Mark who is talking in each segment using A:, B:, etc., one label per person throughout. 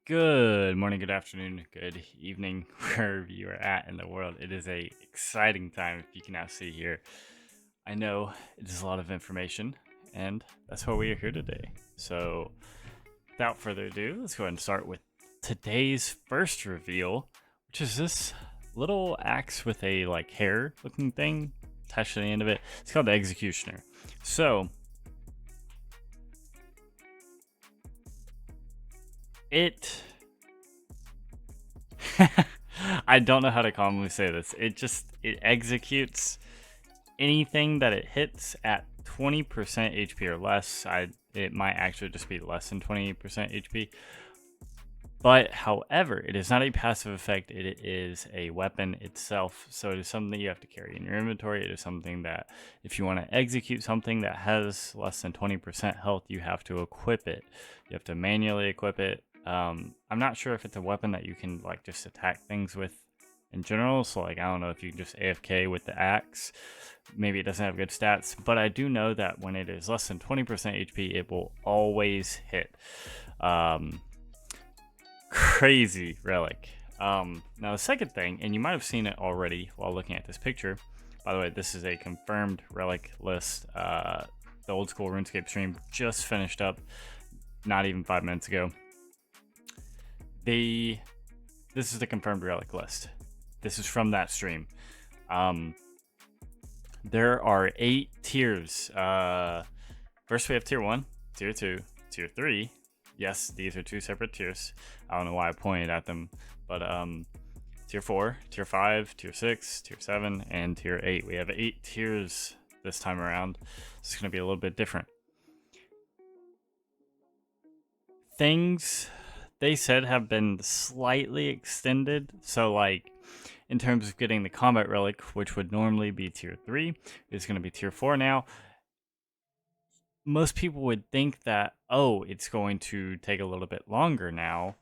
A: Good morning, good afternoon, good evening, wherever you are at in the world. It is a exciting time, if you can now see here. I know it is a lot of information, and that's why we are here today. So, without further ado, let's go ahead and start with today's first reveal, which is this little axe with a hair-looking thing attached to the end of it. It's called the Executioner. So, it I don't know how to commonly say this. It executes anything that it hits at 20% HP or less. It might actually just be less than 20% HP. But however, it is not a passive effect. It is a weapon itself. So it is something that you have to carry in your inventory. It is something that if you want to execute something that has less than 20% health, you have to equip it. You have to manually equip it. I'm not sure if it's a weapon that you can just attack things with in general. So I don't know if you can just AFK with the axe. Maybe it doesn't have good stats, but I do know that when it is less than 20% HP, it will always hit. Crazy relic. Now the second thing, and you might have seen it already while looking at this picture. By the way, this is a confirmed relic list. The old school RuneScape stream just finished up not even 5 minutes ago. This is the confirmed relic list. This is from that stream. There are 8 tiers. First we have tier 1, tier 2, tier 3. Yes, these are 2 separate tiers. I don't know why I pointed at them, but tier 4, tier 5, tier 6, tier 7, and tier 8. We have 8 tiers this time around. It's going to be a little bit different. Things they said have been slightly extended. So in terms of getting the combat relic, which would normally be tier 3, is going to be tier 4 now. Most people would think that, it's going to take a little bit longer now.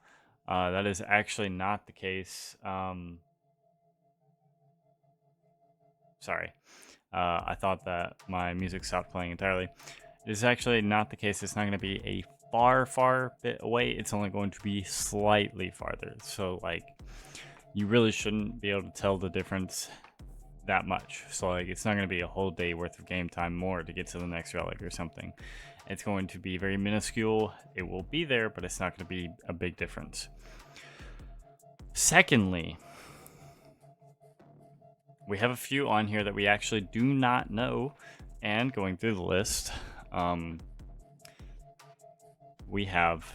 A: That is actually not the case. Sorry. I thought that my music stopped playing entirely. It is actually not the case. It's not going to be a far bit away. It's only going to be slightly farther. So, you really shouldn't be able to tell the difference that much. So it's not going to be a whole day worth of game time more to get to the next relic or something. It's going to be very minuscule. It will be there, but it's not going to be a big difference. Secondly, we have a few on here that we actually do not know. And going through the list, we have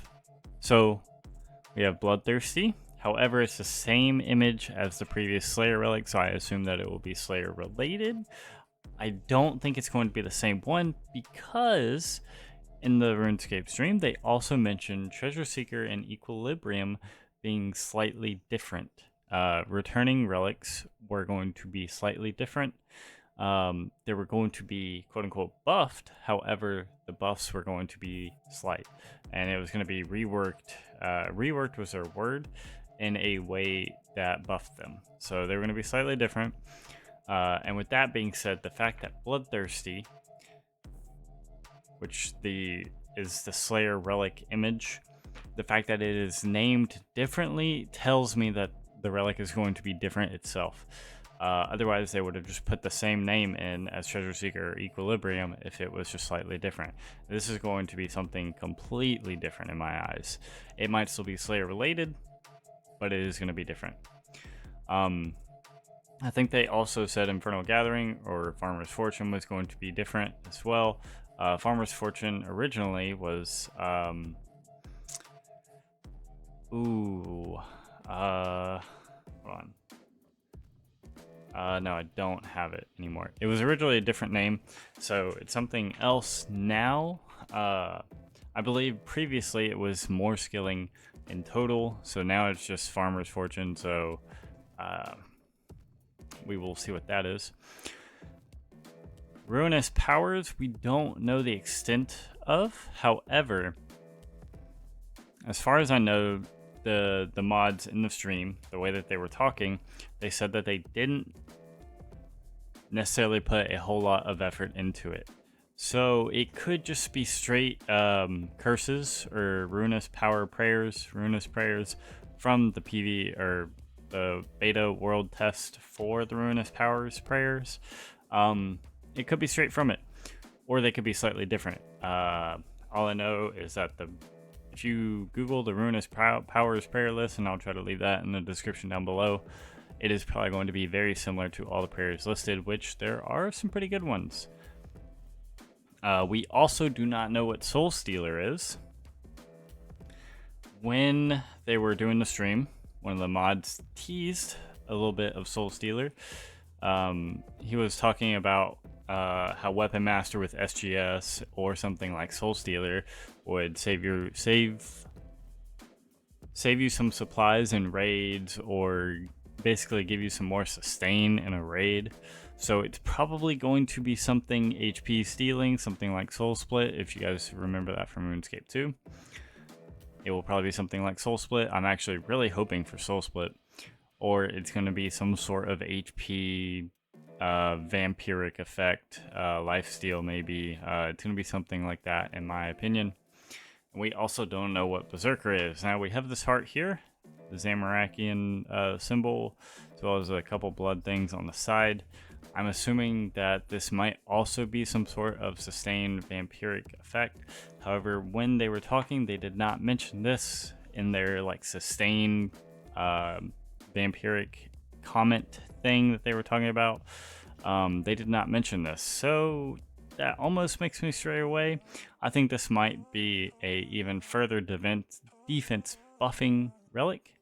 A: Bloodthirsty. However, it's the same image as the previous Slayer relic, so I assume that it will be Slayer related. I don't think it's going to be the same one because in the RuneScape stream, they also mentioned Treasure Seeker and Equilibrium being slightly different. Returning relics were going to be slightly different. They were going to be quote-unquote buffed. However, the buffs were going to be slight, and it was going to be reworked. Reworked was their word, in a way that buffed them. So they were going to be slightly different. And with that being said, the fact that Bloodthirsty, which is the Slayer relic image, the fact that it is named differently tells me that the relic is going to be different itself. Otherwise, they would have just put the same name in as Treasure Seeker or Equilibrium if it was just slightly different. This is going to be something completely different in my eyes. It might still be Slayer related, but it is going to be different. I think they also said Infernal Gathering or Farmer's Fortune was going to be different as well. Farmer's Fortune originally was... hold on. No, I don't have it anymore. It was originally a different name, so it's something else now. I believe previously it was more skilling in total, so now it's just Farmer's Fortune, so we will see what that is. Ruinous Powers, we don't know the extent of. However, as far as I know, the mods in the stream, the way that they were talking, they said that they didn't necessarily put a whole lot of effort into it. So it could just be straight curses or ruinous power prayers, ruinous prayers from the PV or the beta world test for the ruinous powers prayers. It could be straight from it, or they could be slightly different. All I know is that if you Google the ruinous powers prayer list, and I'll try to leave that in the description down below, it is probably going to be very similar to all the prayers listed, which there are some pretty good ones. We also do not know what Soul Stealer is. When they were doing the stream, one of the mods teased a little bit of Soul Stealer. He was talking about how Weapon Master with SGS or something like Soul Stealer would save you some supplies in raids, or basically give you some more sustain in a raid. So it's probably going to be something HP stealing, something like Soul Split, if you guys remember that from RuneScape 2. It will probably be something like Soul Split. I'm actually really hoping for Soul Split. Or it's going to be some sort of HP vampiric effect, lifesteal maybe. It's going to be something like that in my opinion. And we also don't know what Berserker is. Now we have this heart here, the Zamorakian symbol, as well as a couple blood things on the side. I'm assuming that this might also be some sort of sustained vampiric effect. However, when they were talking, they did not mention this in their like sustained vampiric comment thing that they were talking about. They did not mention this, so that almost makes me stray away. I think this might be a even further defense buffing relic,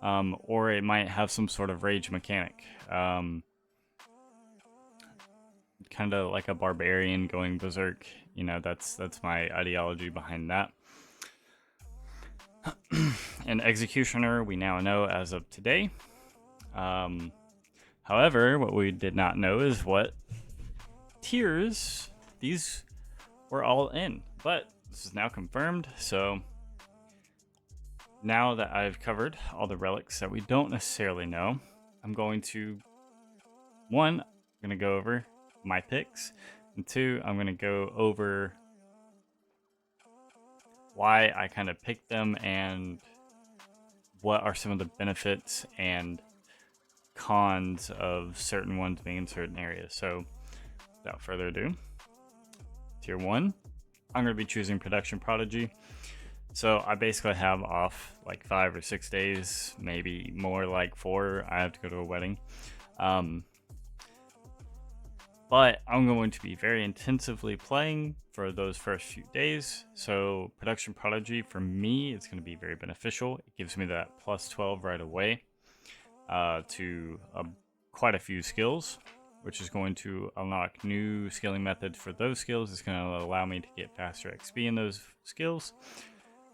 A: or it might have some sort of rage mechanic. Kind of like a barbarian going berserk. You know, that's my ideology behind that. An executioner we now know as of today. However, what we did not know is what tiers these were all in, but this is now confirmed. So now that I've covered all the relics that we don't necessarily know, I'm going to go over my picks, and 2, I'm going to go over why I kind of picked them and what are some of the benefits and cons of certain ones being in certain areas. So without further ado, tier 1, I'm going to be choosing Production Prodigy. So I basically have off like 5 or 6 days, maybe more like 4. I have to go to a wedding. But I'm going to be very intensively playing for those first few days. So Production Prodigy for me is going to be very beneficial. It gives me that plus 12 right away to quite a few skills, which is going to unlock new scaling methods for those skills. It's going to allow me to get faster XP in those skills.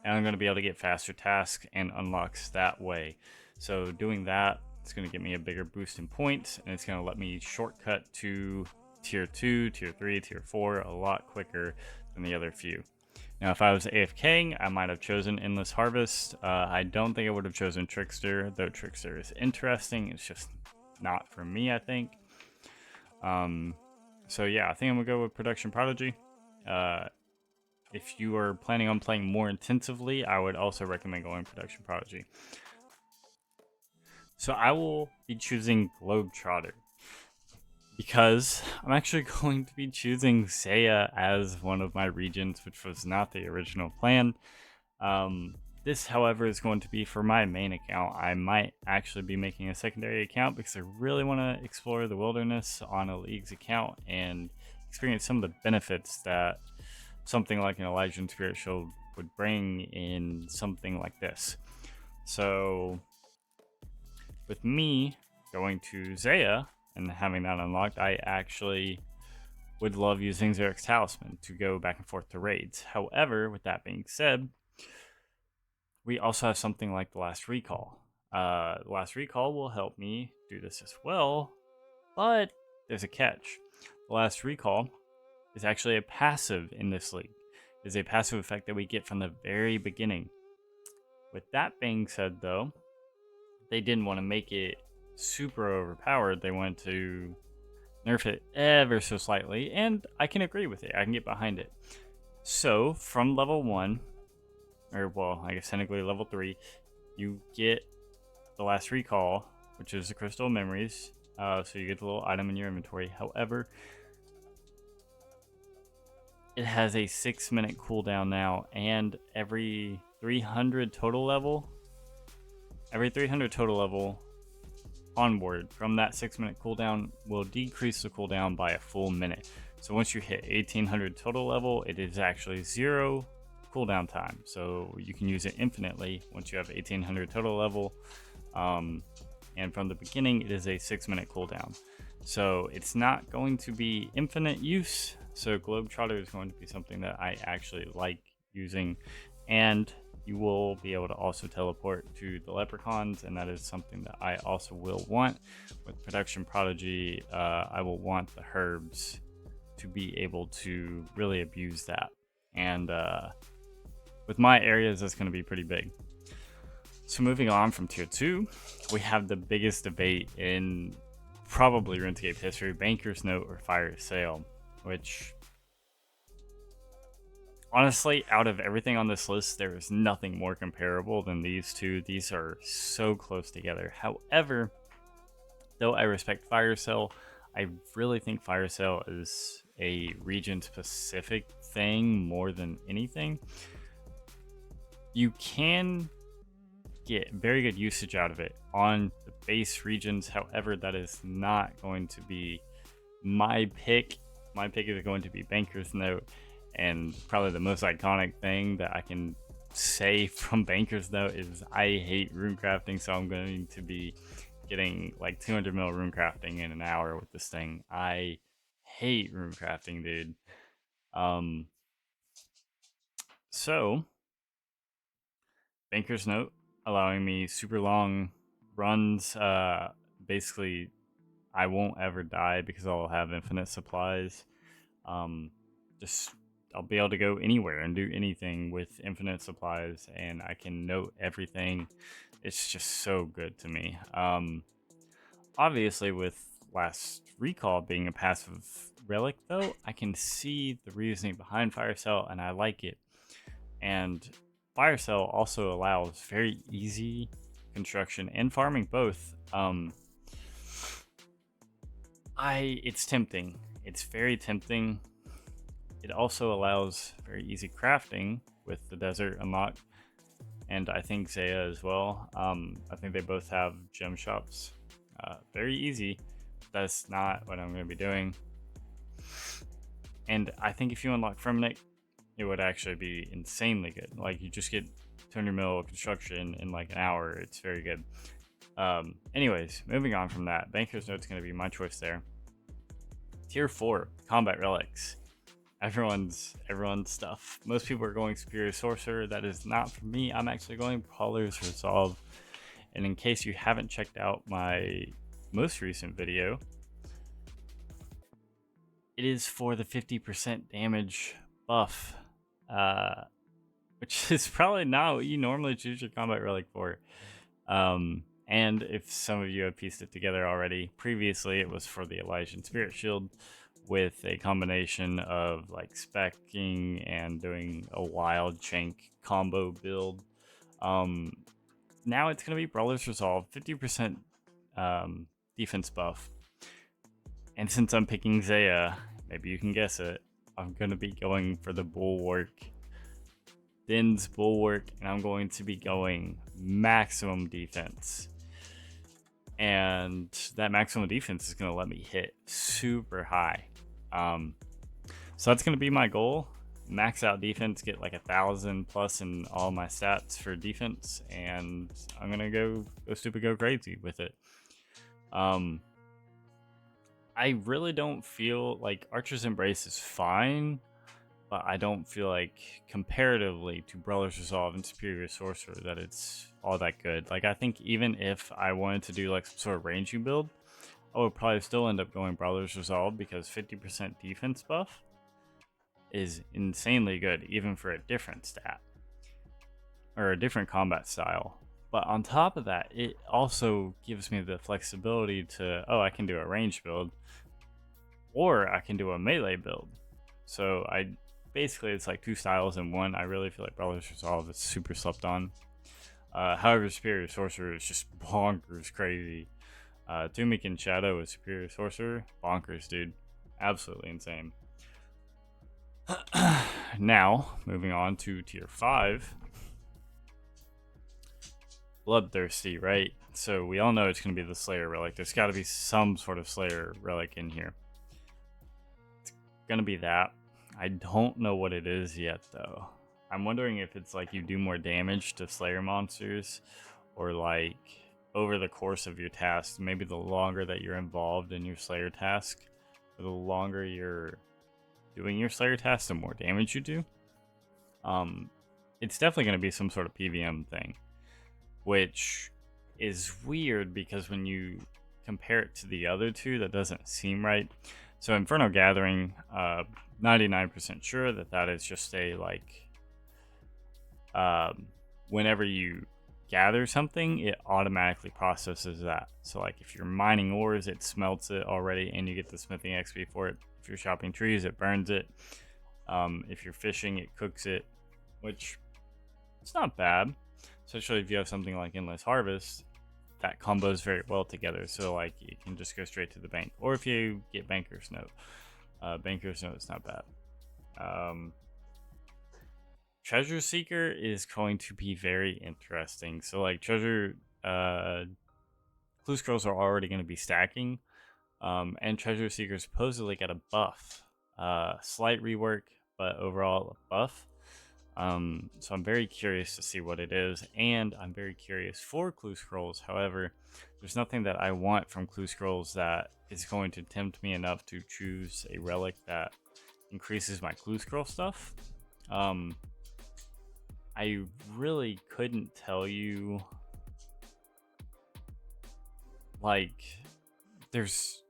A: And I'm going to be able to get faster tasks and unlocks that way. So doing that, it's going to get me a bigger boost in points, and it's going to let me shortcut to tier 2, tier 3, tier 4 a lot quicker than the other few. Now, if I was AFKing, I might have chosen Endless Harvest. I don't think I would have chosen Trickster, though Trickster is interesting. It's just not for me, I think. So yeah, I think I'm going to go with Production Prodigy. If you are planning on playing more intensively, I would also recommend going Production Prodigy. So I will be choosing Globetrotter, because I'm actually going to be choosing Saya as one of my regions, which was not the original plan. This, however, is going to be for my main account. I might actually be making a secondary account because I really want to explore the wilderness on a League's account and experience some of the benefits that something like an Elysian Spirit Shield would bring in something like this. So with me going to Zaya and having that unlocked, I actually would love using Xeric's Talisman to go back and forth to raids. However, with that being said, we also have something like the Last Recall. The Last Recall will help me do this as well, but there's a catch. The Last Recall is actually a passive in this league. It is a passive effect that we get from the very beginning. With that being said, though, they didn't want to make it super overpowered. They wanted to nerf it ever so slightly, and I can agree with it. I can get behind it. So from level 1, or well, I guess technically level 3, you get the last recall, which is the crystal memories. So you get the little item in your inventory. However, it has a 6-minute cooldown now, and every 300 total level onward from that 6-minute cooldown will decrease the cooldown by a full minute. So once you hit 1800 total level, it is actually 0 cooldown time. So you can use it infinitely once you have 1800 total level. And from the beginning, it is a 6-minute cooldown. So it's not going to be infinite use. So Globetrotter is going to be something that I actually like using. And you will be able to also teleport to the leprechauns, and that is something that I also will want. With Production Prodigy, I will want the herbs to be able to really abuse that. And with my areas, that's going to be pretty big. So moving on from tier 2, we have the biggest debate in probably RuneScape history, Banker's Note or Fire Sale, which honestly, out of everything on this list, there is nothing more comparable than these two. These are so close together. However, though I respect Fire Sale, I really think Fire Sale is a region-specific thing more than anything. You can get very good usage out of it on the base regions. However, that is not going to be my pick. My pick is going to be Banker's Note, and probably the most iconic thing that I can say from Banker's Note is I hate rune crafting, so I'm going to be getting like 200 mil rune crafting in an hour with this thing. I hate rune crafting, dude. So Banker's Note, allowing me super long runs. Basically, I won't ever die because I'll have infinite supplies. I'll be able to go anywhere and do anything with infinite supplies, and I can note everything. It's just so good to me. Obviously, with Last Recall being a passive relic, though, I can see the reasoning behind Fire Cell, and I like it. And Fire Cell also allows very easy construction and farming both. It's tempting. It's very tempting. It also allows very easy crafting with the desert unlocked, and I think Zaya as well. I think they both have gem shops. Very easy. That's not what I'm going to be doing. And I think if you unlock Fremnick, it would actually be insanely good. Like, you just get 200 mil construction in like an hour. It's very good. Anyways, moving on from that, Banker's Note's going to be my choice there. Tier 4, Combat Relics. Everyone's stuff. Most people are going Superior Sorcerer. That is not for me. I'm actually going Brawler's Resolve. And in case you haven't checked out my most recent video, it is for the 50% damage buff, which is probably not what you normally choose your Combat Relic for. And if some of you have pieced it together already, previously it was for the Elysian Spirit Shield with a combination of like specking and doing a wild Chank combo build. Now it's going to be Brawler's Resolve, 50% defense buff. And since I'm picking Zaya, maybe you can guess it, I'm going to be going for the Bulwark. Din's Bulwark, and I'm going to be going maximum defense. And that maximum defense is going to let me hit super high. So that's going to be my goal. Max out defense, get like 1,000 plus in all my stats for defense, and I'm going to go stupid, go crazy with it. I really don't feel like Archer's Embrace is fine, but I don't feel like comparatively to Brawler's Resolve and Superior Sorcerer that it's all that good. Like, I think even if I wanted to do like some sort of ranging build, I would probably still end up going Brawler's Resolve because 50% defense buff is insanely good, even for a different stat or a different combat style. But on top of that, it also gives me the flexibility to, I can do a range build, or I can do a melee build. So basically it's like 2 styles in one. I really feel like Brothers Resolve is super slept on. However, Superior Sorcerer is just bonkers crazy. Tunic and Shadow with Superior Sorcerer, bonkers, dude. Absolutely insane. Now, moving on to tier 5. Bloodthirsty, right? So we all know it's going to be the Slayer Relic. There's got to be some sort of Slayer Relic in here. It's going to be that. I don't know what it is yet, though. I'm wondering if it's like you do more damage to Slayer monsters, or like over the course of your task, maybe the longer that you're involved in your Slayer task, or the longer you're doing your Slayer task, the more damage you do. It's definitely going to be some sort of PVM thing, which is weird because when you compare it to the other two, that doesn't seem right. So Inferno Gathering, 99% sure that is just a like, whenever you gather something, it automatically processes that. So like if you're mining ores, it smelts it already and you get the smithing XP for it. If you're chopping trees, it burns it. If you're fishing, it cooks it, which it's not bad, especially if you have something like Endless Harvest that combos very well together. So like you can just go straight to the bank, or if you get Banker's Note, Banker's Note is not bad. Treasure Seeker is going to be very interesting. So like Clue Scrolls are already going to be stacking, and Treasure Seeker supposedly got a buff, slight rework, but overall a buff. So I'm very curious to see what it is, and I'm very curious for Clue Scrolls. However, there's nothing that I want from Clue Scrolls that is going to tempt me enough to choose a relic that increases my Clue Scroll stuff. I really couldn't tell you, like, there's,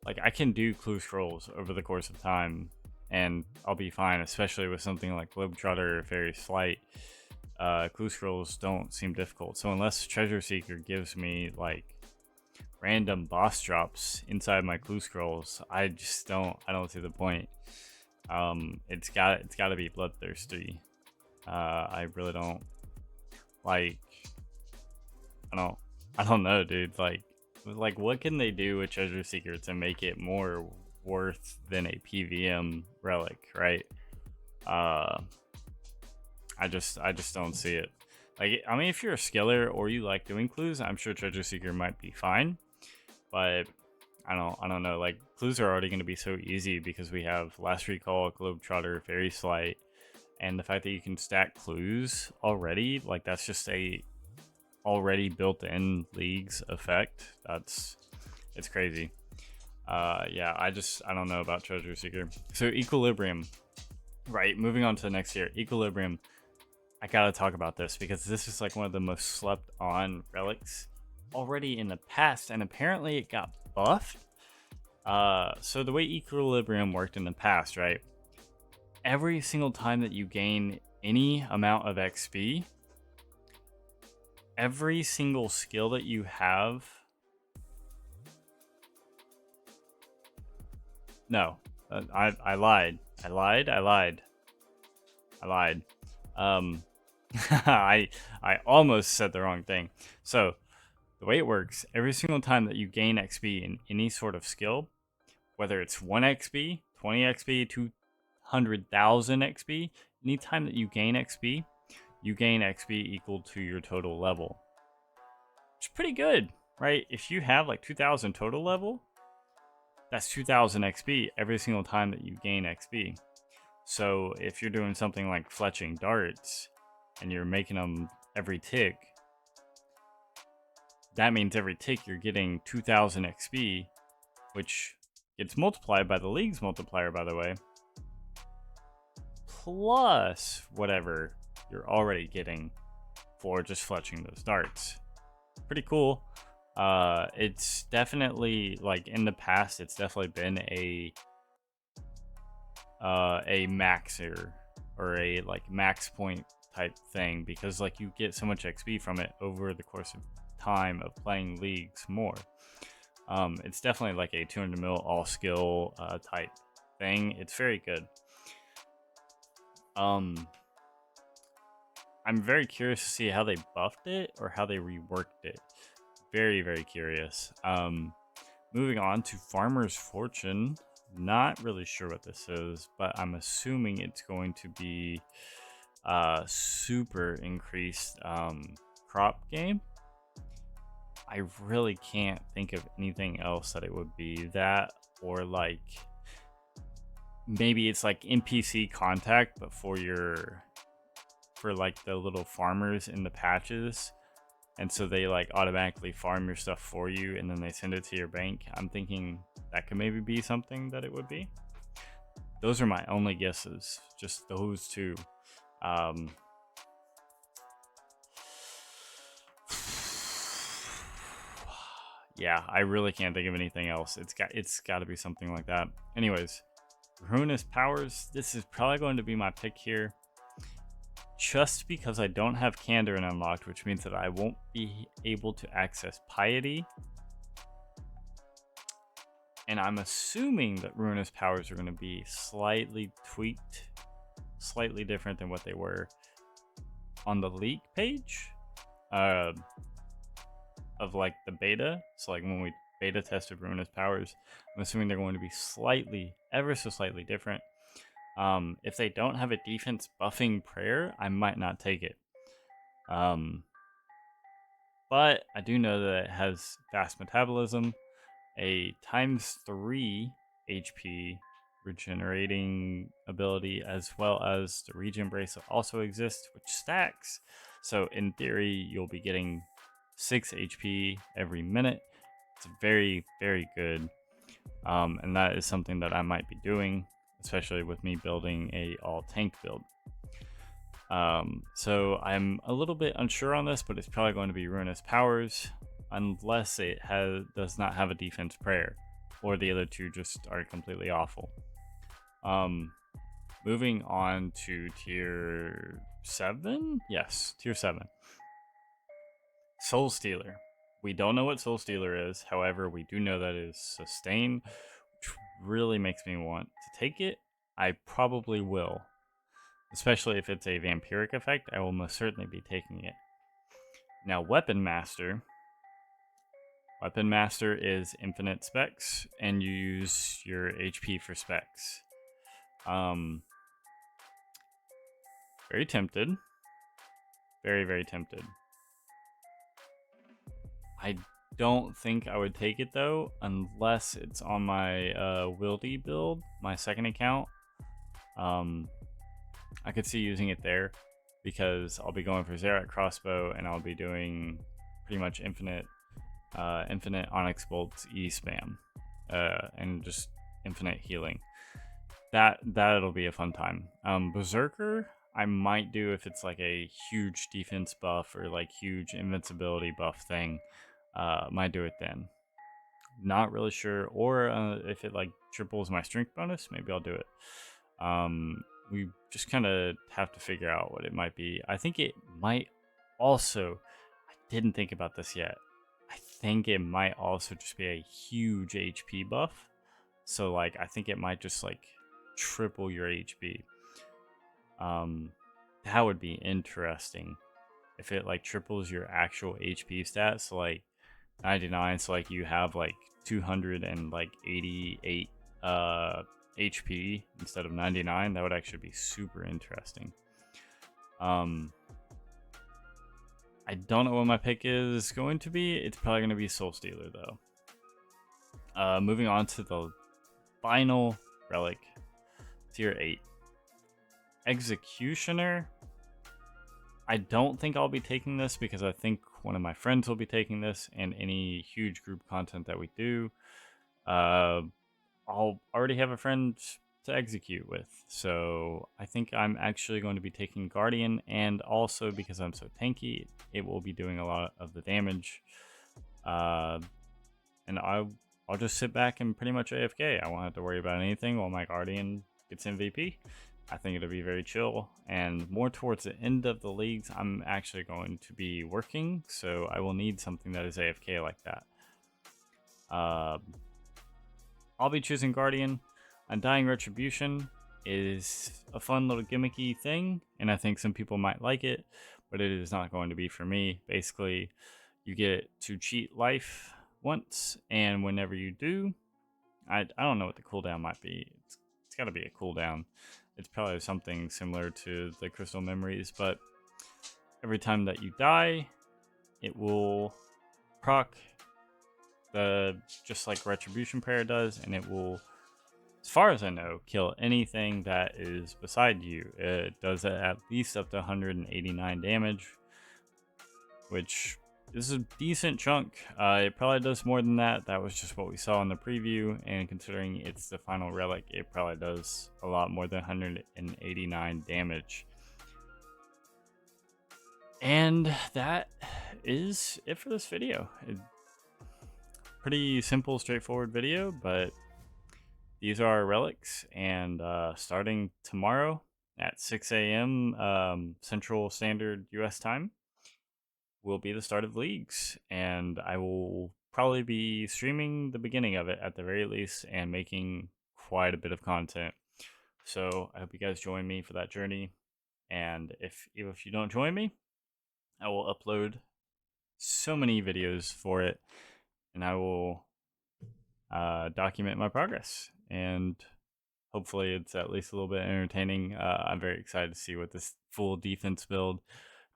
A: like, I can do Clue Scrolls over the course of time, and I'll be fine, especially with something like Globetrotter or Fairy's Flight. Clue Scrolls don't seem difficult, so unless Treasure Seeker gives me, like, random boss drops inside my Clue Scrolls, I don't see the point. It's gotta be Bloodthirsty. I really don't like. I don't know, dude. Like, what can they do with Treasure Seeker to make it more worth than a PVM relic, right? I just don't see it. Like, I mean, if you're a skiller or you like doing clues, I'm sure Treasure Seeker might be fine. But I don't know. Like, clues are already going to be so easy because we have Last Recall, Globetrotter, Fairy's Flight. And the fact that you can stack clues already, like that's just a already built-in leagues effect. It's crazy. Yeah, I don't know about Treasure Seeker. So Equilibrium, right? Moving on to the next tier, Equilibrium. I gotta talk about this because this is like one of the most slept on relics already in the past, and apparently it got buffed. So the way Equilibrium worked in the past, right? Every single time that you gain any amount of XP, every single skill that you have. No, I lied. I almost said the wrong thing. So the way it works, every single time that you gain XP in any sort of skill, whether it's 1 XP, 20 XP, 200,000 XP, anytime that you gain XP equal to your total level. Which is pretty good, right? If you have like 2,000 total level, that's 2,000 XP every single time that you gain XP. So if you're doing something like fletching darts and you're making them every tick, that means every tick you're getting 2,000 XP, which gets multiplied by the league's multiplier, by the way, plus whatever you're already getting for just fletching those darts. Pretty cool. It's definitely, like, in the past, it's definitely been a maxer or a like max point type thing, because like you get so much XP from it over the course of time of playing leagues more. It's definitely like a 200 mil all skill type thing. It's very good. I'm very curious to see how they buffed it or how they reworked it. Very, very curious. Moving on to Farmer's Fortune. Not really sure what this is, but I'm assuming it's going to be super increased crop game. I really can't think of anything else that it would be. That, or like maybe it's like NPC contact, but for like the little farmers in the patches, and so they like automatically farm your stuff for you and then they send it to your bank. I'm thinking that could maybe be something that it would be. Those are my only guesses, just those two. Yeah, I really can't think of anything else. It's got to be something like that. Anyways, Ruinous Powers. This is probably going to be my pick here, just because I don't have Candor unlocked, which means that I won't be able to access Piety. And I'm assuming that Ruinous Powers are going to be slightly tweaked, slightly different than what they were on the leak page of like the beta. So like when we beta tested Ruinous Powers, I'm assuming they're going to be slightly, ever so slightly different. If they don't have a defense buffing prayer, I might not take it. But I do know that it has fast metabolism, a ×3 HP regenerating ability, as well as the regen bracelet also exists, which stacks. So in theory, you'll be getting 6 HP every minute. It's very, very good. And that is something that I might be doing, especially with me building a all tank build. So I'm a little bit unsure on this, but it's probably going to be Ruinous Powers, unless it does not have a defense prayer, or the other two just are completely awful. Moving on to tier 7? Yes, tier 7. Soul Stealer. We don't know what Soul Stealer is, however, we do know that it is sustain, which really makes me want to take it. I probably will. Especially if it's a vampiric effect, I will most certainly be taking it. Now, Weapon Master. Weapon Master is infinite specs, and you use your HP for specs. Very tempted. Very, very tempted. I don't think I would take it though, unless it's on my Wildy build, my second account. I could see using it there because I'll be going for Zerat crossbow and I'll be doing pretty much infinite Onyx bolts E spam and just infinite healing. That'll be a fun time. Berserker I might do if it's like a huge defense buff or like huge invincibility buff thing. Might do it then. Not really sure. Or if it like triples my strength bonus, maybe I'll do it. We just kind of have to figure out what it might be. I think it might also, I didn't think about this yet. I think it might also just be a huge HP buff. So like, I think it might just like triple your HP. That would be interesting if it like triples your actual HP stats. So like 99, so like you have like 288 HP instead of 99. That would actually be super interesting. I don't know what my pick is going to be. It's probably going to be Soul Stealer though. Moving on to the final relic, tier 8. Executioner. I don't think I'll be taking this because I think one of my friends will be taking this, and any huge group content that we do, I'll already have a friend to execute with. So I think I'm actually going to be taking Guardian, and also because I'm so tanky, it will be doing a lot of the damage. And I'll just sit back and pretty much AFK. I won't have to worry about anything while my Guardian gets MVP. I think it'll be very chill, and more towards the end of the leagues, I'm actually going to be working, so I will need something that is AFK like that. I'll be choosing Guardian. Undying Retribution is a fun little gimmicky thing, and I think some people might like it, but it is not going to be for me. Basically, you get to cheat life once, and whenever you do, I don't know what the cooldown might be. It's got to be a cooldown. It's probably something similar to the Crystal Memories, but every time that you die, it will proc the just like Retribution Prayer does, and it will, as far as I know, kill anything that is beside you. It does at least up to 189 damage, which is a decent chunk. It probably does more than that. That was just what we saw in the preview, and considering it's the final relic, it probably does a lot more than 189 damage. And that is it for this video. Pretty simple, straightforward video, but these are our relics, and starting tomorrow at 6 a.m. Central Standard US time will be the start of leagues, and I will probably be streaming the beginning of it at the very least and making quite a bit of content. So I hope you guys join me for that journey, and if you don't join me, I will upload so many videos for it, and I will document my progress, and hopefully it's at least a little bit entertaining. I'm very excited to see what this full defense build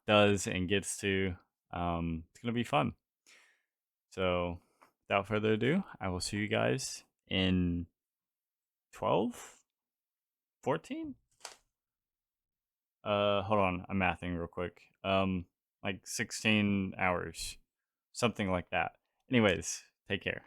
A: does and gets to. It's gonna be fun. So without further ado, I will see you guys in 12, 14. Hold on, I'm mathing real quick. Like 16 hours, something like that. Anyways, take care.